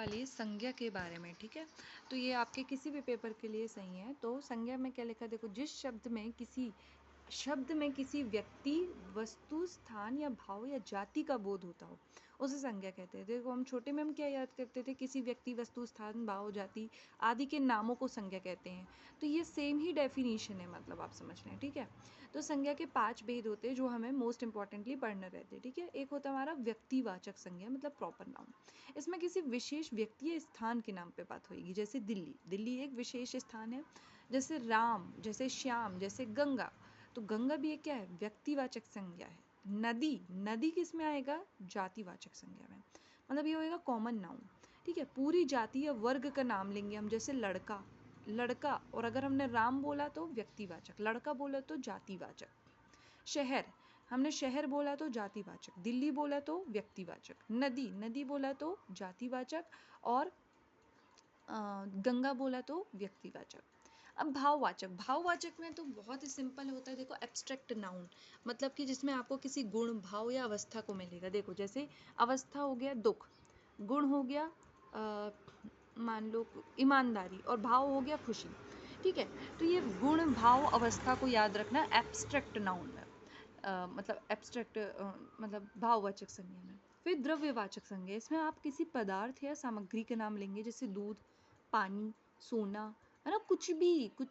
वाली है संज्ञा के बारे में, ठीक है। तो ये आपके किसी भी पेपर के लिए सही है। तो संज्ञा में क्या लिखा है, देखो, जिस शब्द में किसी व्यक्ति, वस्तु, स्थान या भाव या जाति का बोध होता हो उसे संज्ञा कहते हैं। देखो, हम छोटे में हम क्या याद करते थे, किसी व्यक्ति, वस्तु, स्थान, भाव, जाति आदि के नामों को संज्ञा कहते हैं। तो ये सेम ही डेफिनेशन है, मतलब आप समझ लें, ठीक है। तो संज्ञा के 5 भेद होते हैं जो हमें मोस्ट इंपॉर्टेंटली पढ़ना रहते हैं, ठीक है। एक होता है हमारा व्यक्तिवाचक संज्ञा, मतलब प्रॉपर नाउन। इसमें किसी विशेष व्यक्ति या स्थान के नाम पे बात होगी, जैसे दिल्ली। दिल्ली एक विशेष स्थान है। जैसे राम, जैसे श्याम, जैसे गंगा। तो गंगा भी एक क्या है, व्यक्तिवाचक संज्ञा है। नदी, नदी किस में आएगा, जातिवाचक संज्ञा में। मतलब ये होएगा कॉमन नाउन, ठीक है। पूरी जाति या वर्ग का नाम लेंगे हम, जैसे लड़का, लड़का। और अगर हमने राम बोला तो व्यक्तिवाचक, लड़का बोला तो जातिवाचक। शहर, हमने शहर बोला तो जातिवाचक, दिल्ली बोला तो व्यक्तिवाचक, नदी, नदी बोला तो जातिवाचक, और गंगा बोला तो व्यक्तिवाचक। अब भाववाचक, भाववाचक में तो बहुत ही सिंपल होता है। देखो, एब्स्ट्रैक्ट नाउन, मतलब कि जिसमें आपको किसी गुण, भाव या अवस्था को मिलेगा। देखो, जैसे अवस्था हो गया दुख, गुण हो गया मान लो ईमानदारी, और भाव हो गया खुशी, ठीक है। तो ये गुण, भाव, अवस्था को याद रखना एब्स्ट्रैक्ट नाउन में, मतलब एब्स्ट्रैक्ट मतलब भाववाचक संज्ञा में। फिर द्रव्यवाचक संज्ञा, इसमें आप किसी पदार्थ या सामग्री के नाम लेंगे, जैसे दूध, पानी, सोना, है ना, कुछ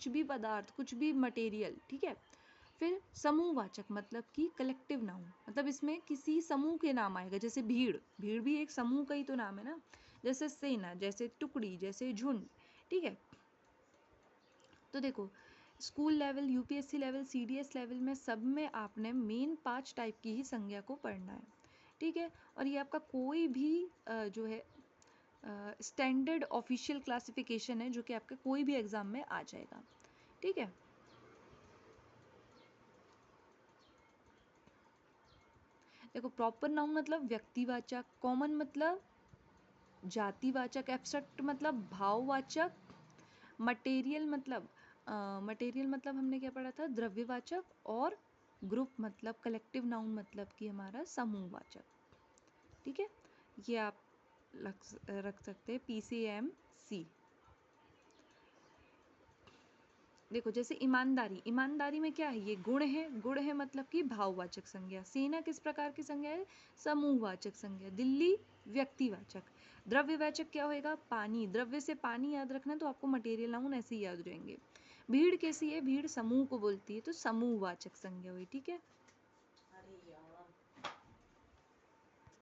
भी पदार्थ, कुछ भी मटेरियल, ठीक है। फिर समूहवाचक, मतलब कि कलेक्टिव नाउन, मतलब इसमें किसी समूह के नाम आएगा, जैसे भीड़, भीड़ भी एक समूह का ही तो नाम है ना। जैसे सेना, जैसे टुकड़ी, जैसे झुंड, ठीक है। तो देखो, school level, UPSC level, CDS level में सब में आपने मेन 5 टाइप की ही संज्ञा को पढ़ना है, ठीक है। और ये आपका कोई भी जो है स्टैंडर्ड ऑफिशियल क्लासिफिकेशन है, जो कि आपके कोई भी एग्जाम में आ जाएगा, ठीक है। देखो, प्रॉपर नाउन मतलब व्यक्तिवाचक, कॉमन मतलब जातिवाचक, एब्स्ट्रैक्ट मतलब भाववाचक, मटेरियल मतलब हमने क्या पढ़ा था, द्रव्यवाचक, और ग्रुप मतलब कलेक्टिव नाउन, मतलब कि हमारा समूहवाचक, ठीक है। ये आप रख सकते हैं PCMC। देखो, जैसे ईमानदारी, ईमानदारी में क्या है, ये गुण है, गुण है मतलब कि भाववाचक संज्ञा। सेना किस प्रकार की संज्ञा है, समूहवाचक संज्ञा। दिल्ली व्यक्तिवाचक। द्रव्यवाचक क्या होएगा, पानी, द्रव्य से पानी याद रखना, तो आपको मटेरियल नाउन ऐसे ही याद रहेंगे। भीड़ कैसी है, भीड़ समूह को बोलती है, तो समूहवाचक संज्ञा हुई, ठीक है।